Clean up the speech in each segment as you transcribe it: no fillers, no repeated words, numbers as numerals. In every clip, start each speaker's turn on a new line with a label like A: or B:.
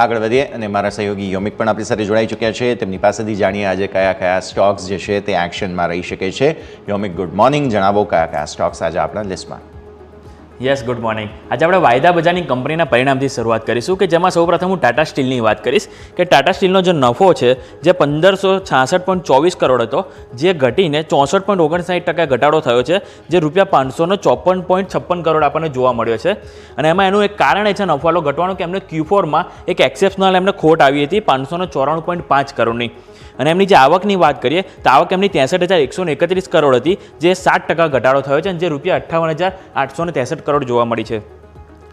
A: આગળ વધીએ અને મારા સહયોગી યોમિક પણ આપણી સાથે જોડાઈ ચૂક્યા છે. તેમની પાસેથી જાણીએ આજે કયા કયા સ્ટોક્સ જે છે તે એક્શનમાં રહી શકે છે. યોમિક, ગુડ મોર્નિંગ. જણાવો કયા કયા સ્ટોક્સ આજે આપણા લિસ્ટમાં.
B: Yes, good morning. આજે આપણે વાયદા બજારની કંપનીના પરિણામથી શરૂઆત કરીશું કે જેમાં સૌપ્રથમ હું ટાટા સ્ટીલની વાત કરીશ કે ટાટા સ્ટીલનો જે નફો છે જે 1566.24 કરોડ હતો, જે ઘટીને 64.59% ઘટાડો થયો છે, જે રૂપિયા 554.56 કરોડ આપણને જોવા મળ્યો છે. અને એમાં એનું એક કારણ એ છે નફાલો ઘટવાનું કે એમને Q4માં એક એક્સેપ્શનલ એમને ખોટ આવી હતી 594.5 કરોડની. અને એમની જે આવકની વાત કરીએ તો આવક એમની 63,131 કરોડ હતી, જે 7% ઘટાડો થયો છે અને જે રૂપિયા 58,863 કરોડ જોવા મળી છે.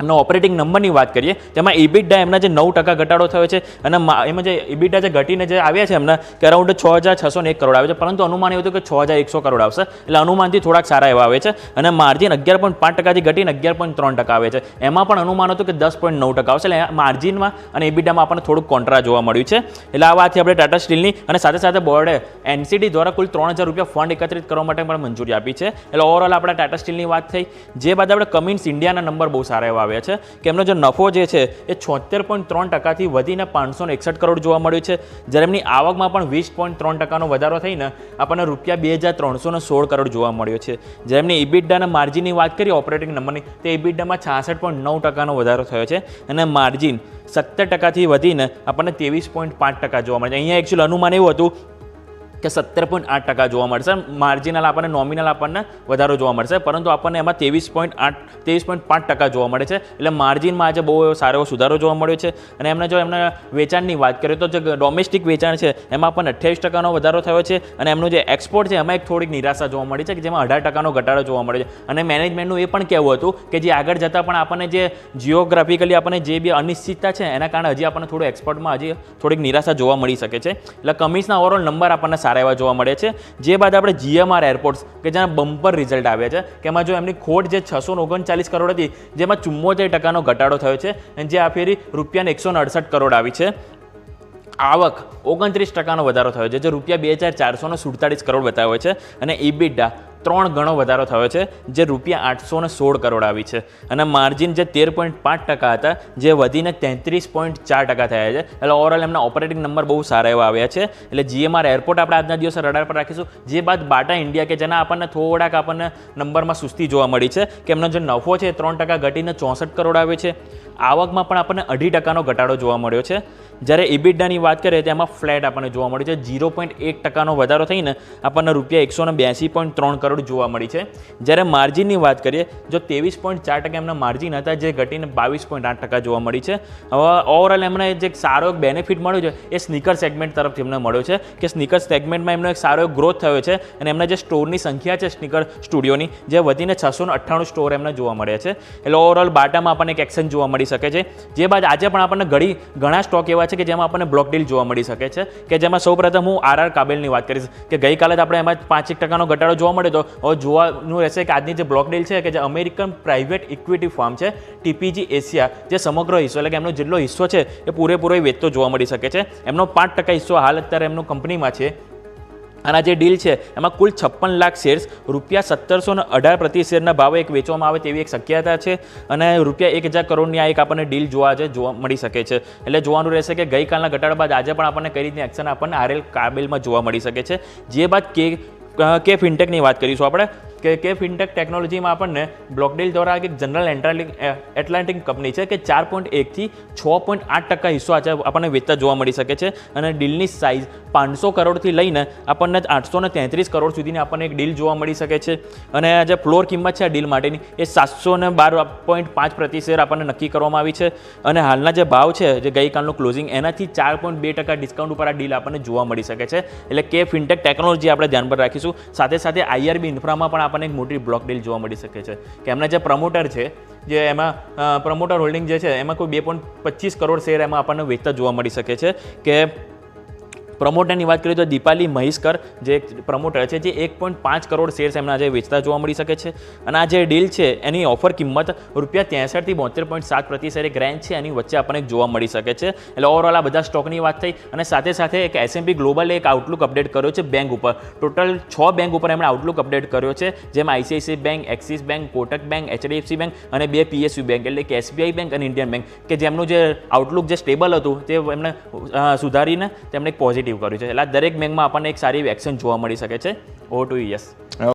B: એમનો ઓપરેટિંગ નંબરની વાત કરીએ તેમાં ઇબિટા એમના જે 9% ઘટાડો થયો છે અને એમાં જે ઇબિટા જે ઘટીને જે આવ્યા છે એમના કે અરાઉન્ડ 6,601 કરોડ આવે છે, પરંતુ અનુમાન એવું હતું કે 6,100 કરોડ આવશે, એટલે અનુમાનથી થોડાક સારા એવા આવે છે. અને માર્જિન 11.5%થી ઘટીને 11.3% આવે છે. એમાં પણ અનુમાન હતું કે 10.9% આવશે, એટલે માર્જિનમાં અને ઇબિટામાં આપણને થોડુંક કોન્ટ્રા જોવા મળ્યું છે. એટલે આ વાતથી આપણે ટાટા સ્ટીલની અને સાથે સાથે બોર્ડે NCD દ્વારા કુલ 3,000 રૂપિયા ફંડ એકત્રિત કરવા માટે પણ મંજૂરી આપી છે. એટલે ઓવરઓલ આપણે ટાટા સ્ટીલની વાત થઈ. જે બાદ આપણે કમિન્સ ઇન્ડિયાના નંબર બહુ સારા એવા છે કે એમનો જે નફો જે છે એ 76.3%થી વધીને 561 કરોડ જોવા મળ્યું છે, જ્યારે એમની આવકમાં પણ 20.3%નો વધારો થઈને આપણને રૂપિયા 2,316 કરોડ જોવા મળ્યો છે. જ્યારે એમની ઇબિટાના માર્જિનની વાત કરીએ ઓપરેટિંગ નંબરની, તે ઇબિટામાં 66.9%નો વધારો થયો છે અને માર્જિન 70%થી વધીને આપણને 23.5% જોવા મળે છે. અહીંયા એકચ્યુઅલી અનુમાન એવું હતું કે 17.8% જોવા મળશે, માર્જિનલ આપણને નોમિનલ આપણને વધારો જોવા મળશે, પરંતુ આપણને એમાં 23.5% જોવા મળે છે. એટલે માર્જિનમાં આજે બહુ સારો એવો સુધારો જોવા મળ્યો છે. અને એમને જો એમના વેચાણની વાત કરીએ તો જે ડોમેસ્ટિક વેચાણ છે એમાં આપણને 28%નો વધારો થયો છે. અને એમનું જે એક્સપોર્ટ છે એમાં એક થોડીક નિરાશા જોવા મળી છે કે જેમાં 18%નો ઘટાડો જોવા મળે છે. અને મેનેજમેન્ટનું એ પણ કહેવું હતું કે જે આગળ જતાં પણ આપણને જે જિયોગ્રાફિકલી આપણને જે બી અનિશ્ચિતતા છે એના કારણે હજી આપણને થોડું એક્સપોર્ટમાં હજી થોડીક નિરાશા જોવા મળી શકે છે. એટલે કમિશનના ઓવરઓલ નંબર આપણને એવા જોવા મળે છે. જે બાદ આપણે GMR એરપોર્ટ્સ કે જેના બમ્પર રિઝલ્ટ આવ્યા છે કે એમાં જો એમની ખોટ જે 639 કરોડ હતી જેમાં 74%નો ઘટાડો થયો છે અને જે આ ફેરી રૂપિયા 168 કરોડ આવી છે. આવક 29%નો વધારો થયો છે, જે રૂપિયા 2,447 કરોડ બતાવ્યો છે. અને ઇબિટા 3 ગણો વધારો થયો છે, જે રૂપિયા 816 કરોડ આવી છે. અને માર્જિન જે 13.5% હતા જે વધીને 33.4% થયા છે. એટલે ઓવરઓલ એમના ઓપરેટિંગ નંબર બહુ સારા એવા આવ્યા છે. એટલે GMR એરપોર્ટ આપણે આજના દિવસે રડાર પર રાખીશું. જે બાદ બાટા ઇન્ડિયા કે જેના આપણને થોડાક આપણને નંબરમાં સુસ્તી જોવા મળી છે કે એમનો જે નફો છે 3% ઘટીને 64 કરોડ આવે છે. આવકમાં પણ આપણને 2.5%નો ઘટાડો જોવા મળ્યો છે. જ્યારે ઇબિટાની વાત કરીએ તેમાં ફ્લેટ આપણને જોવા મળી છે, 0.1%નો વધારો થઈને આપણને રૂપિયા 182.3 કરોડ જોવા મળી છે. જ્યારે માર્જિનની વાત કરીએ જો 23.4% એમના માર્જિન હતા, જે ઘટીને 22.8% જોવા મળી છે. હવે ઓવરઓલ એમને જે સારો એક બેનિફિટ મળ્યો છે એ સ્નીકર સેગમેન્ટ તરફથી એમને મળ્યો છે કે સ્નીકર સેગમેન્ટમાં એમનો એક સારો ગ્રોથ થયો છે. અને એમના જે સ્ટોરની સંખ્યા છે સ્નીકર સ્ટુડિયોની, જે વધીને 698 સ્ટોર એમને જોવા મળ્યા છે. એટલે ઓવરઓલ બાટામાં આપણને એક એક્શન જોવા મળી શકે છે. જે બાદ આજે પણ આપણને ઘણા સ્ટોક એવા છે કે જેમાં આપણને બ્લોક ડીલ જોવા મળી શકે છે કે જેમાં સૌપ્રથમ હું RR કાબેલની વાત કરીશ કે ગઈકાલે આપણે એમાં 5% ઘટાડો જોવા મળ્યો હતો. હવે જોવાનું રહેશે કે આજની જે બ્લોક ડીલ છે કે જે અમેરિકન પ્રાઇવેટ ઇક્વિટી ફર્મ છે TPG એશિયા, જે સમગ્ર હિસ્સો એટલે કે એમનો જેટલો હિસ્સો છે એ પૂરેપૂરો વેચતો જોવા મળી શકે છે. એમનો 5% હિસ્સો હાલ અત્યારે એમનો કંપનીમાં છે. અને આ જે ડીલ છે એમાં કુલ 56 લાખ શેર્સ રૂપિયા 1718 પ્રતિ શેરના ભાવે એક વેચવામાં આવે તેવી એક શક્યતા છે. અને રૂપિયા 1,000 કરોડની આ એક આપણને ડીલ જોવા મળી શકે છે. એટલે જોવાનું રહેશે કે ગઈકાલના ઘટાડા બાદ આજે પણ આપણને કઈ રીતની એક્શન આપણને RL કાબેલમાં જોવા મળી શકે છે. જે બાદ કે ફિનટેકની વાત કરીશું આપણે કે ફિનટેક ટેકનોલોજીમાં આપણને બ્લોક ડીલ દ્વારા એક જનરલ એટલાન્ટિક કંપની છે કે 4.1થી 6.8% હિસ્સો આજે આપણને વેચતા જોવા મળી શકે છે. અને ડીલની સાઇઝ 500 કરોડથી લઈને આપણને 833 કરોડ સુધીની આપણને એક ડીલ જોવા મળી શકે છે. અને જે ફ્લોર કિંમત છે આ ડીલ માટેની એ 712.5 પ્રતિ શેર આપણને નક્કી કરવામાં આવી છે. અને હાલના જે ભાવ છે જે ગઈકાલનું ક્લોઝિંગ એનાથી 4.2% ડિસ્કાઉન્ટ ઉપર આ ડીલ આપણને જોવા મળી શકે છે. એટલે કે ફિનટેક ટેકનોલોજી આપણે ધ્યાન પર રાખીશું. સાથે સાથે IRB ઇન્ફ્રામાં પણ આપણને એક મોટી બ્લોક ડીલ જોવા મળી શકે છે કે એમના જે પ્રમોટર છે જે એમાં પ્રમોટર હોલ્ડિંગ જે છે એમાં કોઈ 2.25 કરોડ શેર એમાં આપણને વેચતા જોવા મળી શકે છે. કે પ્રમોટરની વાત કરીએ તો દીપાલી મહેશ્કર જે પ્રમોટર છે જે 1.5 કરોડ શેર્સ એમના આજે વેચતા જોવા મળી શકે છે અને આ જે ડીલ છે એની ઓફર કિંમત ₹63 થી 72.7 રેન્જ છે એની વચ્ચે આપણને જોવા મળી શકે છે. એટલે ઓવરઓલ આ બધા સ્ટોકની વાત થઈ અને સાથે સાથે એક S&P ગ્લોબલે એક આઉટલુક અપડેટ કર્યો છે બેંક ઉપર. ટોટલ 6 બેંક ઉપર એમણે આઉટલુક અપડેટ કર્યો છે, જેમાં ICICI bank, axis bank, Kotak bank, HDFC bank અને 2 PSU બેંક એટલે કે SBI બેંક અને ઇન્ડિયન બેંક કે જેમનું જે આઉટલુક જે સ્ટેબલ હતું તે એમણે સુધારીને તેમણે એક પોઝિટિવ કર્યું છે. એટલે આ દરેક બેંકમાં આપણને એક સારી એક્શન જોવા મળી શકે છે. Over to yes.